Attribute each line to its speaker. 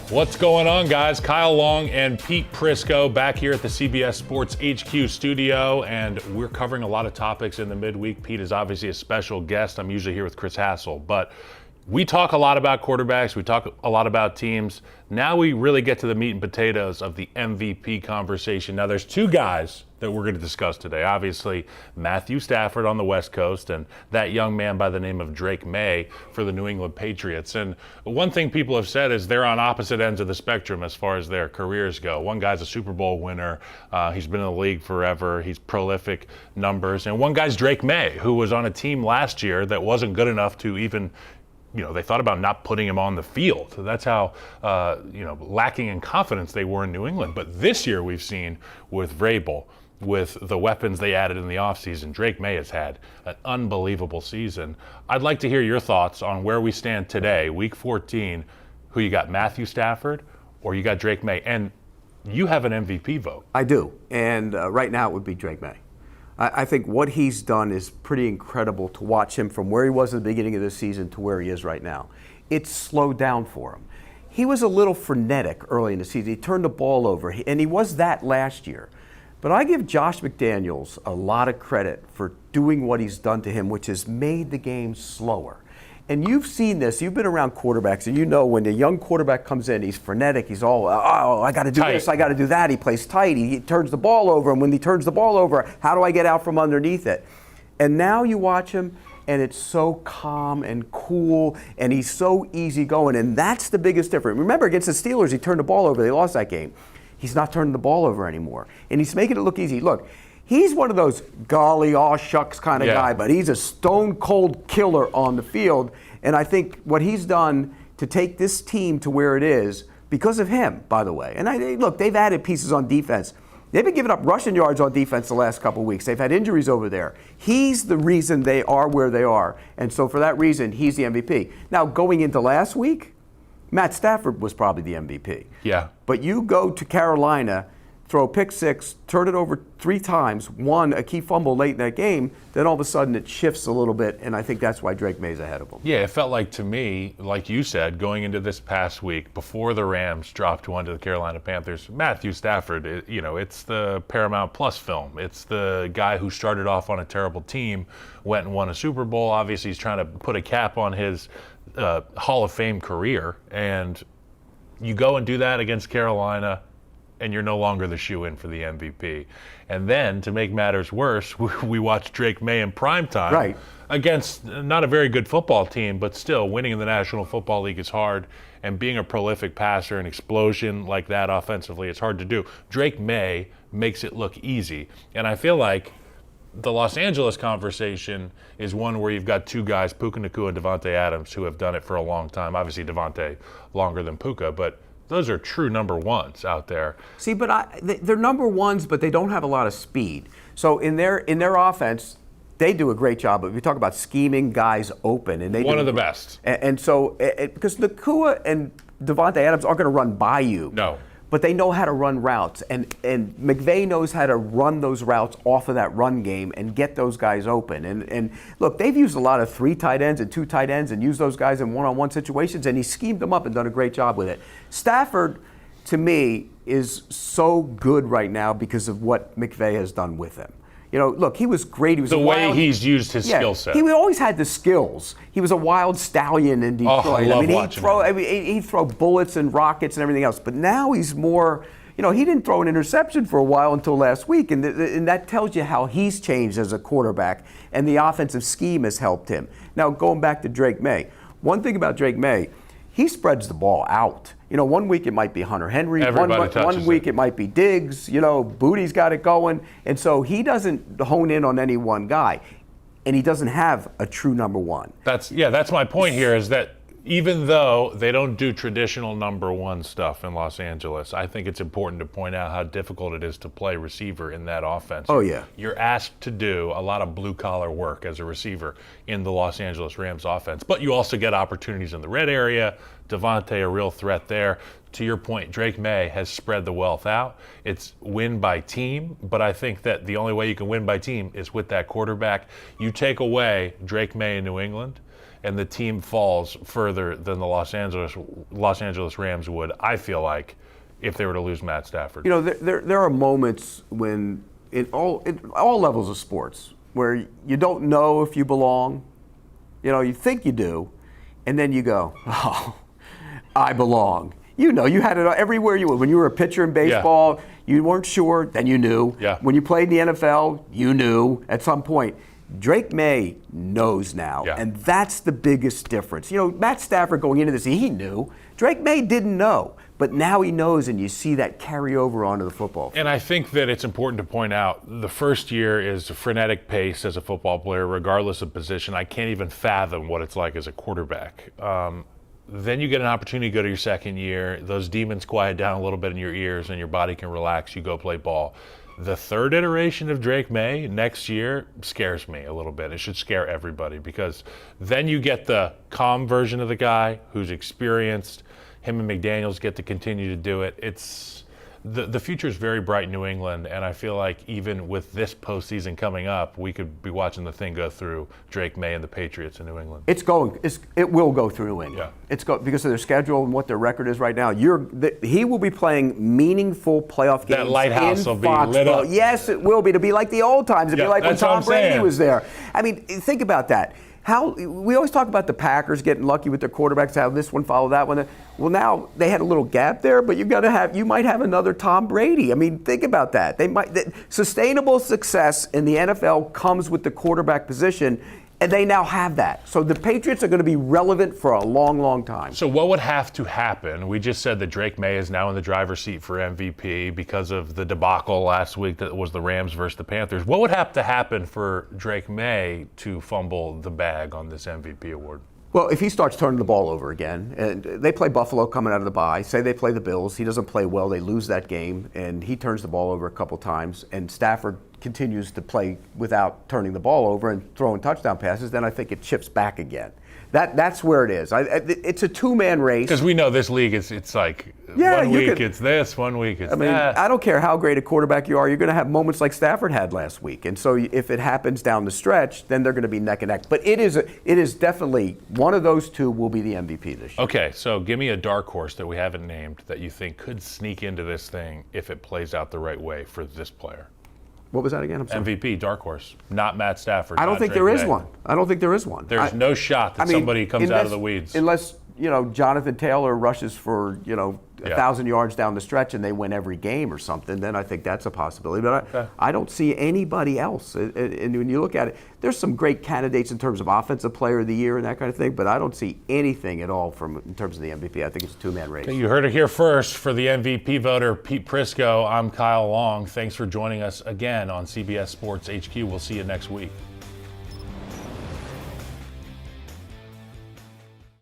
Speaker 1: What's going on, guys? Kyle Long and Pete Prisco back here at the CBS Sports HQ studio, and we're covering a lot of topics in the midweek. Pete is obviously a special guest. I'm usually here with Chris Hassel, but we talk a lot about quarterbacks. We talk a lot about teams. Now we really get to the meat and potatoes of the MVP conversation. Now there's two guys that we're going to discuss today. Obviously, Matthew Stafford on the West Coast and that young man by the name of Drake Maye for the New England Patriots. And one thing people have said is they're on opposite ends of the spectrum as far as their careers go. One guy's a Super Bowl winner. He's been in the league forever. He's prolific numbers. And one guy's Drake Maye, who was on a team last year that wasn't good enough to even they thought about not putting him on the field. So that's how, lacking in confidence they were in New England. But this year we've seen with Vrabel, with the weapons they added in the offseason, Drake Maye has had an unbelievable season. I'd like to hear your thoughts on where we stand today, Week 14, who you got, Matthew Stafford or you got Drake Maye. And you have an MVP vote.
Speaker 2: I do. And right now it would be Drake Maye. I think what he's done is pretty incredible to watch him from where he was at the beginning of the season to where he is right now. It's slowed down for him. He was a little frenetic early in the season. He turned the ball over, and he was that last year. But I give Josh McDaniels a lot of credit for doing what he's done to him, which has made the game slower. And you've seen this. You've been around quarterbacks, and you know when the young quarterback comes in, he's frenetic. He's all, I got to do this, I got to do that. He plays tight. He turns the ball over, and when he turns the ball over, how do I get out from underneath it? And now you watch him, and it's so calm and cool, and he's so easygoing, and that's the biggest difference. Remember, against the Steelers, he turned the ball over. They lost that game. He's not turning the ball over anymore, and he's making it look easy. Look, he's one of those golly, aw shucks kind of guy, but he's a stone cold killer on the field. And I think what he's done to take this team to where it is, because of him, by the way. And look, they've added pieces on defense. They've been giving up rushing yards on defense the last couple of weeks. They've had injuries over there. He's the reason they are where they are. And so for that reason, he's the MVP. Now, going into last week, Matt Stafford was probably the MVP.
Speaker 1: Yeah.
Speaker 2: But you go to Carolina, throw a pick six, turn it over 3 times, won a key fumble late in that game, then all of a sudden it shifts a little bit, and I think that's why Drake Maye's ahead of him.
Speaker 1: Yeah, it felt like to me, like you said, going into this past week, before the Rams dropped one to the Carolina Panthers, Matthew Stafford, it's the Paramount Plus film. It's the guy who started off on a terrible team, went and won a Super Bowl. Obviously, he's trying to put a cap on his Hall of Fame career, and you go and do that against Carolina, and you're no longer the shoe-in for the MVP. And then, to make matters worse, we watched Drake Maye in primetime against not a very good football team, but still, winning in the National Football League is hard, and being a prolific passer, an explosion like that offensively, it's hard to do. Drake Maye makes it look easy, and I feel like the Los Angeles conversation is one where you've got two guys, Puka Nacua and Davante Adams, who have done it for a long time. Obviously, Davante longer than Puka, but those are true number ones out there.
Speaker 2: See, but they're number ones, but they don't have a lot of speed. So in their offense, they do a great job. But we talk about scheming guys open, and they
Speaker 1: one of the best.
Speaker 2: And so because Nacua and Davante Adams aren't going to run by you.
Speaker 1: No.
Speaker 2: But they know how to run routes, and McVay knows how to run those routes off of that run game and get those guys open. And look, they've used a lot of 3 tight ends and 2 tight ends and used those guys in one-on-one situations, and he schemed them up and done a great job with it. Stafford, to me, is so good right now because of what McVay has done with him. Look, he was great. He was
Speaker 1: the way he's used his skill set.
Speaker 2: He always had the skills. He was a wild stallion in Detroit.
Speaker 1: I love watching him.
Speaker 2: He'd throw bullets and rockets and everything else. But now he's more, he didn't throw an interception for a while until last week. And that tells you how he's changed as a quarterback. And the offensive scheme has helped him. Now, going back to Drake Maye. One thing about Drake Maye, he spreads the ball out. 1 week it might be Hunter Henry. One week it might be Diggs. Booty's got it going. And so he doesn't hone in on any one guy. And he doesn't have a true number one.
Speaker 1: That's my point here, is that even though they don't do traditional number one stuff in Los Angeles, I think it's important to point out how difficult it is to play receiver in that offense.
Speaker 2: Oh, yeah.
Speaker 1: You're asked to do a lot of blue-collar work as a receiver in the Los Angeles Rams offense, but you also get opportunities in the red area. Davante, a real threat there. To your point, Drake Maye has spread the wealth out. It's win by team, but I think that the only way you can win by team is with that quarterback. You take away Drake Maye in New England, and the team falls further than the Los Angeles Rams would, I feel like, if they were to lose Matt Stafford.
Speaker 2: You know, there are moments when in all levels of sports where you don't know if you belong. You know, you think you do, and then you go, oh, I belong. You know, you had it everywhere you were. When you were a pitcher in baseball, you weren't sure, then you knew.
Speaker 1: Yeah.
Speaker 2: When you played in the NFL, you knew at some point. Drake Maye knows now, and that's the biggest difference. You know, Matt Stafford going into this, he knew. Drake Maye didn't know, but now he knows, and you see that carry over onto the football field.
Speaker 1: And I think that it's important to point out the first year is a frenetic pace as a football player, regardless of position. I can't even fathom what it's like as a quarterback. Then you get an opportunity to go to your second year. Those demons quiet down a little bit in your ears, and your body can relax. You go play ball. The third iteration of Drake Maye next year scares me a little bit. It should scare everybody, because then you get the calm version of the guy who's experienced. Him and McDaniels get to continue to do it. It's the future is very bright in New England, and I feel like even with this postseason coming up, we could be watching the thing go through Drake Maye and the Patriots in New England.
Speaker 2: It will go through New England.
Speaker 1: Yeah.
Speaker 2: Because of their schedule and what their record is right now. He will be playing meaningful playoff games.
Speaker 1: That lighthouse will be lit up.
Speaker 2: Yes, it will be. It'll be like the old times. It'll be like when Tom Brady was there. I mean, think about that. How we always talk about the Packers getting lucky with their quarterbacks, how this one followed that one. Well, now they had a little gap there, but you might have another Tom Brady. I mean, think about that. Sustainable success in the NFL comes with the quarterback position, and they now have that. So the Patriots are going to be relevant for a long, long time.
Speaker 1: So what would have to happen? We just said that Drake Maye is now in the driver's seat for MVP because of the debacle last week that was the Rams versus the Panthers. What would have to happen for Drake Maye to fumble the bag on this MVP award?
Speaker 2: Well, if he starts turning the ball over again, and they play Buffalo coming out of the bye, say they play the Bills, he doesn't play well, they lose that game, and he turns the ball over a couple times, and Stafford continues to play without turning the ball over and throwing touchdown passes, then I think it shifts back again. That's where it is. It's a two-man race.
Speaker 1: Because we know this league, it's like one week it's this, 1 week it's that.
Speaker 2: I don't care how great a quarterback you are, you're going to have moments like Stafford had last week. And so if it happens down the stretch, then they're going to be neck and neck. But it is definitely one of those two will be the MVP this year.
Speaker 1: Okay, so give me a dark horse that we haven't named that you think could sneak into this thing if it plays out the right way for this player.
Speaker 2: What was that again? I'm sorry.
Speaker 1: MVP, dark horse, not Matt Stafford.
Speaker 2: I don't think there is one. I don't think there is one.
Speaker 1: There's no shot that somebody comes out of the weeds.
Speaker 2: Unless, Jonathan Taylor rushes for, 1,000 yards down the stretch and they win every game or something, then I think that's a possibility. But I don't see anybody else. And when you look at it, there's some great candidates in terms of offensive player of the year and that kind of thing, but I don't see anything at all in terms of the MVP. I think it's a two-man race.
Speaker 1: Okay, you heard it here first. For the MVP voter, Pete Prisco, I'm Kyle Long. Thanks for joining us again on CBS Sports HQ. We'll see you next week.